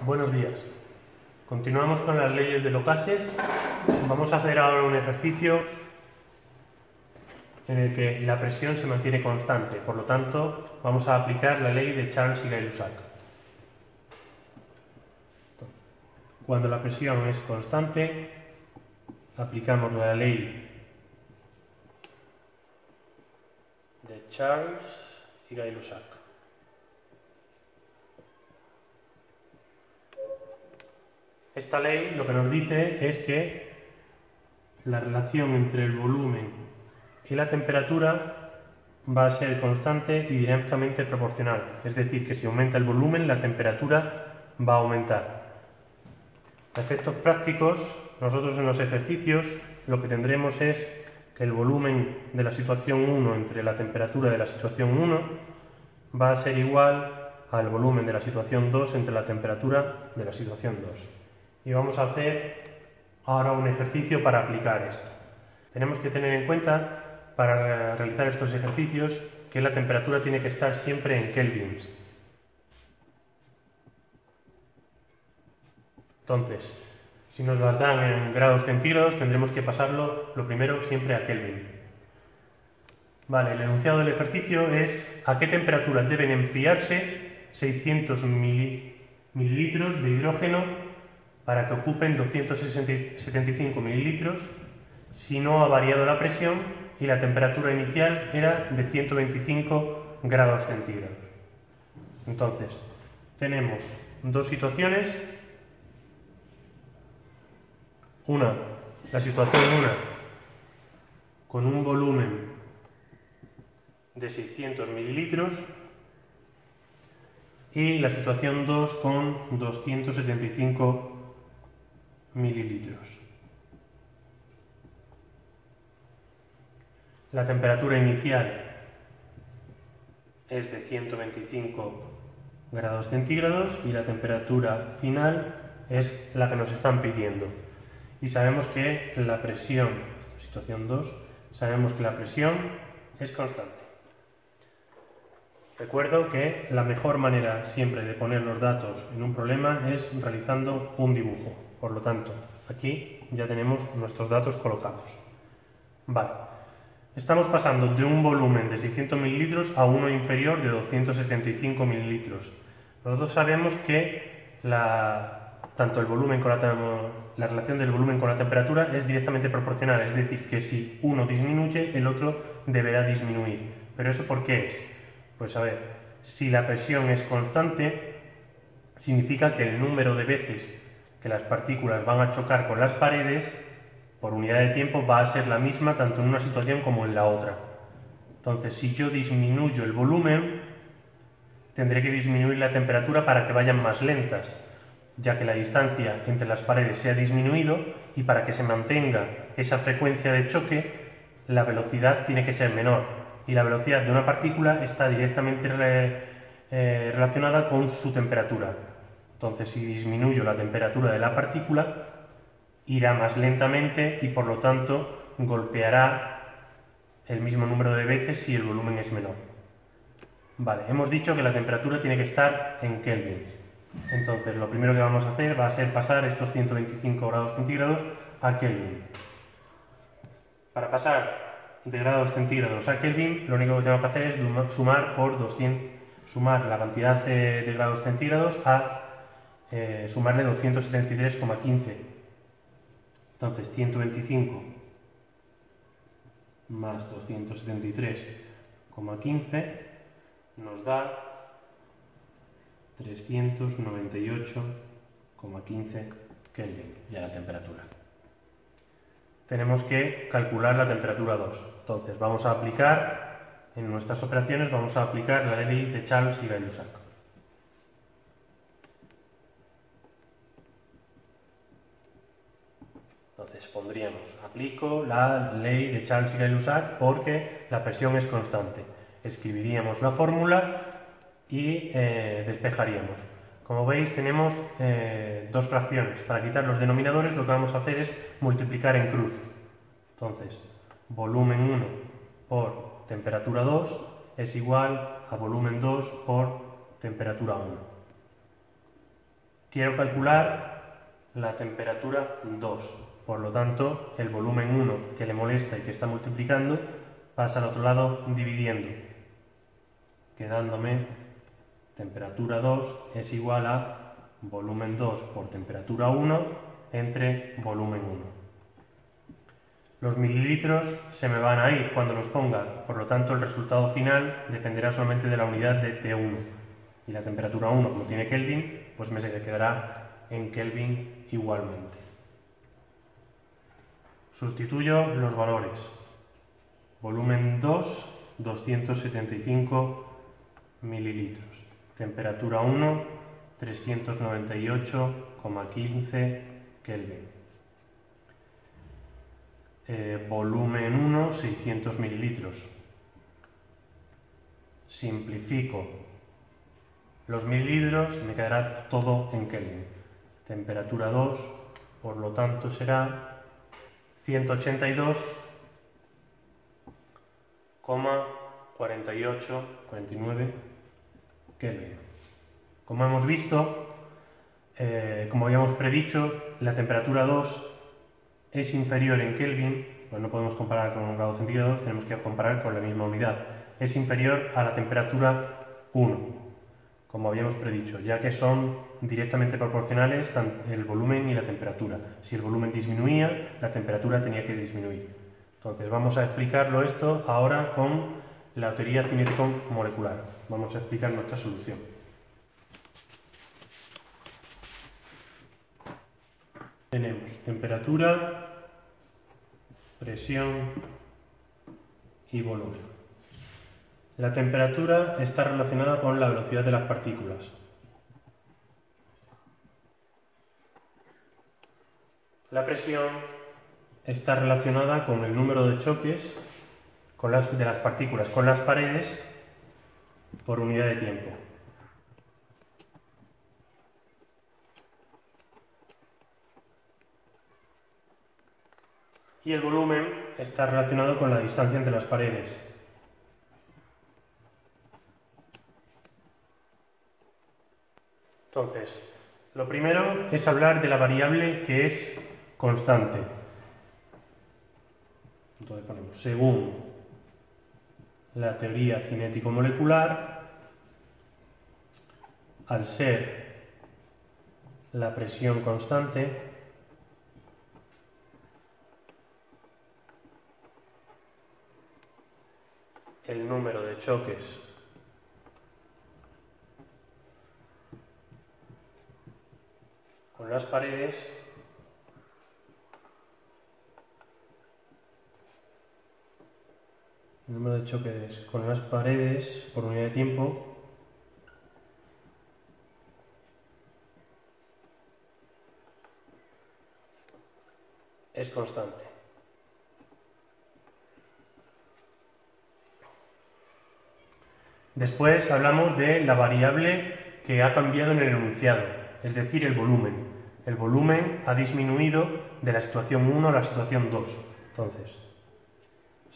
Buenos días. Continuamos con las leyes de Laplace. Vamos a hacer ahora un ejercicio en el que la presión se mantiene constante. Por lo tanto, vamos a aplicar la ley de Charles y Gay-Lussac. Cuando la presión es constante, aplicamos la ley de Charles y Gay-Lussac. Esta ley lo que nos dice es que la relación entre el volumen y la temperatura va a ser constante y directamente proporcional. Es decir, que si aumenta el volumen, la temperatura va a aumentar. A efectos prácticos, nosotros en los ejercicios lo que tendremos es que el volumen de la situación 1 entre la temperatura de la situación 1 va a ser igual al volumen de la situación 2 entre la temperatura de la situación 2. Y vamos a hacer ahora un ejercicio para aplicar esto. Tenemos que tener en cuenta, para realizar estos ejercicios, que la temperatura tiene que estar siempre en kelvins. Entonces, si nos las dan en grados centígrados, tendremos que pasarlo lo primero siempre a Kelvin. Vale, el enunciado del ejercicio es a qué temperatura deben enfriarse 600 mililitros de hidrógeno para que ocupen 275 mililitros si no ha variado la presión y la temperatura inicial era de 125 grados centígrados. Entonces, tenemos dos situaciones. Una, la situación 1 con un volumen de 600 mililitros y la situación 2 con 275 mililitros. La temperatura inicial es de 125 grados centígrados y la temperatura final es la que nos están pidiendo. Y sabemos que la presión, situación 2, sabemos que la presión es constante. Recuerdo que la mejor manera siempre de poner los datos en un problema es realizando un dibujo. Por lo tanto, aquí ya tenemos nuestros datos colocados. Vale. Estamos pasando de un volumen de 600 mililitros a uno inferior de 275 mililitros. Nosotros sabemos que tanto el volumen con la relación del volumen con la temperatura es directamente proporcional, es decir, que si uno disminuye, el otro deberá disminuir. ¿Pero eso por qué es? Pues a ver, si la presión es constante, significa que el número de veces que las partículas van a chocar con las paredes por unidad de tiempo va a ser la misma tanto en una situación como en la otra. Entonces, si yo disminuyo el volumen, tendré que disminuir la temperatura para que vayan más lentas, ya que la distancia entre las paredes se ha disminuido y para que se mantenga esa frecuencia de choque, la velocidad tiene que ser menor. Y la velocidad de una partícula está directamente relacionada con su temperatura. Entonces, si disminuyo la temperatura de la partícula, irá más lentamente y por lo tanto golpeará el mismo número de veces si el volumen es menor. Vale, hemos dicho que la temperatura tiene que estar en kelvins. Entonces, lo primero que vamos a hacer va a ser pasar estos 125 grados centígrados a Kelvin. Para pasar de grados centígrados a Kelvin, lo único que tengo que hacer es sumar la cantidad de grados centígrados a sumarle 273,15. Entonces, 125 más 273,15 nos da 398,15 Kelvin, ya la temperatura. Tenemos que calcular la temperatura 2. Entonces, vamos a aplicar, en nuestras operaciones, vamos a aplicar la ley de Charles y Gay-Lussac. Entonces, aplico la ley de Charles y Gay-Lussac porque la presión es constante. Escribiríamos la fórmula y despejaríamos. Como veis, tenemos dos fracciones. Para quitar los denominadores, lo que vamos a hacer es multiplicar en cruz. Entonces, volumen 1 por temperatura 2 es igual a volumen 2 por temperatura 1. quiero calcular la temperatura 2. Por lo tanto, el volumen 1 que le molesta y que está multiplicando pasa al otro lado dividiendo, quedándome temperatura 2 es igual a volumen 2 por temperatura 1 entre volumen 1. Los mililitros se me van a ir cuando los ponga, por lo tanto el resultado final dependerá solamente de la unidad de T1. Y la temperatura 1, como tiene Kelvin, pues me se quedará en Kelvin igualmente. Sustituyo los valores. Volumen 2, 275 mililitros. Temperatura 1, 398,15 Kelvin. Volumen 1, 600 mililitros. Simplifico los mililitros y me quedará todo en Kelvin. Temperatura 2, por lo tanto será 182,4849 Kelvin. Como hemos visto, como habíamos predicho, la temperatura 2 es inferior en Kelvin, pues no podemos comparar con un grado centígrado, tenemos que comparar con la misma unidad. Es inferior a la temperatura 1, como habíamos predicho, ya que son directamente proporcionales el volumen y la temperatura. Si el volumen disminuía, la temperatura tenía que disminuir. Entonces vamos a explicarlo esto ahora con la teoría cinético-molecular. Vamos a explicar nuestra solución. Tenemos temperatura, presión y volumen. La temperatura está relacionada con la velocidad de las partículas. La presión está relacionada con el número de choques de las partículas con las paredes por unidad de tiempo. Y el volumen está relacionado con la distancia entre las paredes. Entonces, lo primero es hablar de la variable que es constante. Entonces ponemos, según la teoría cinético-molecular, al ser la presión constante, el número de choques con las paredes por unidad de tiempo es constante. Después hablamos de la variable que ha cambiado en el enunciado, es decir, el volumen. El volumen ha disminuido de la situación 1 a la situación 2. Entonces,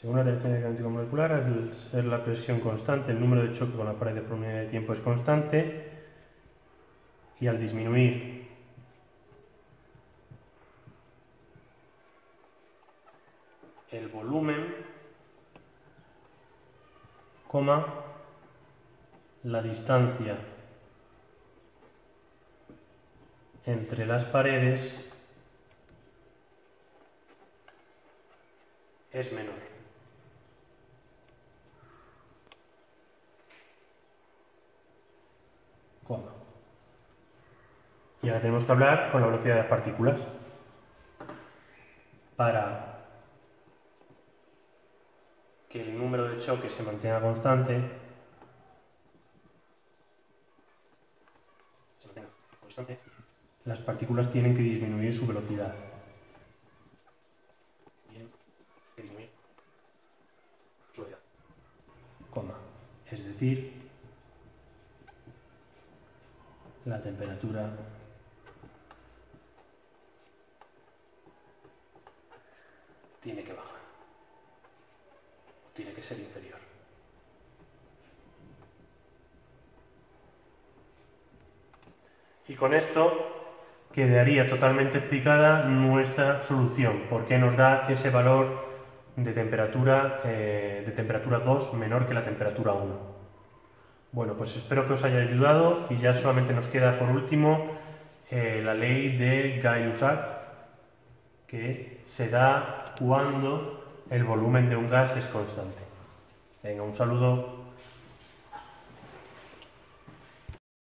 según la teoría cinético-molecular, al ser la presión constante, el número de choques con la pared por unidad de tiempo es constante, y al disminuir el volumen, la distancia entre las paredes es menor. Y ahora tenemos que hablar con la velocidad de las partículas. Para que el número de choques se mantenga constante, las partículas tienen que disminuir su velocidad. Es decir, la temperatura tiene que bajar, tiene que ser inferior. Y con esto quedaría totalmente explicada nuestra solución, porque nos da ese valor de temperatura 2 menor que la temperatura 1. Bueno, pues espero que os haya ayudado y ya solamente nos queda por último la ley de Gay-Lussac, que se da cuando el volumen de un gas es constante. Venga, un saludo.